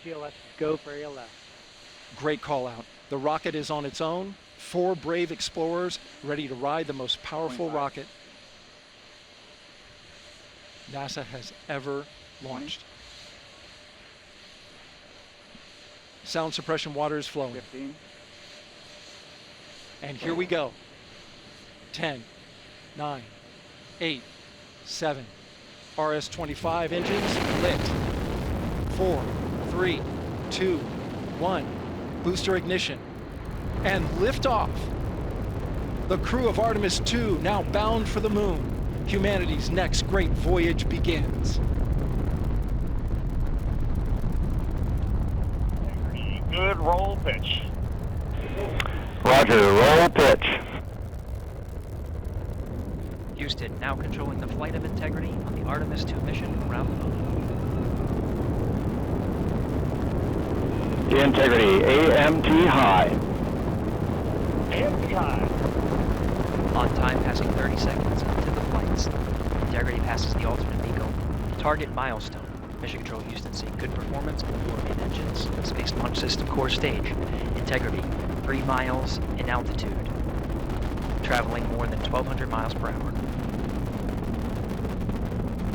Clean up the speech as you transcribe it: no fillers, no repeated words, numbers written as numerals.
GLS, go for ALS. Great call out. The rocket is on its own. 4 brave explorers ready to ride the most powerful 25. rocket NASA has ever launched. 20. Sound suppression water is flowing. 15. And here we go. 10, 9, 8, 7. RS-25 engines lit. 4, 3, 2, 1. Booster ignition. And liftoff. The crew of Artemis II now bound for the moon. Humanity's next great voyage begins. Good roll pitch. Roger, roll pitch. Houston, now controlling the flight of integrity on the Artemis II mission around the moon. Integrity, AMT high. AMT high. On time passing 30 seconds into the flights. Integrity passes the alternate MECO. Target milestone. Mission Control Houston seeing good performance on 4 main engines. Space Launch System core stage. Integrity, 3 miles in altitude. Traveling more than 1,200 miles per hour.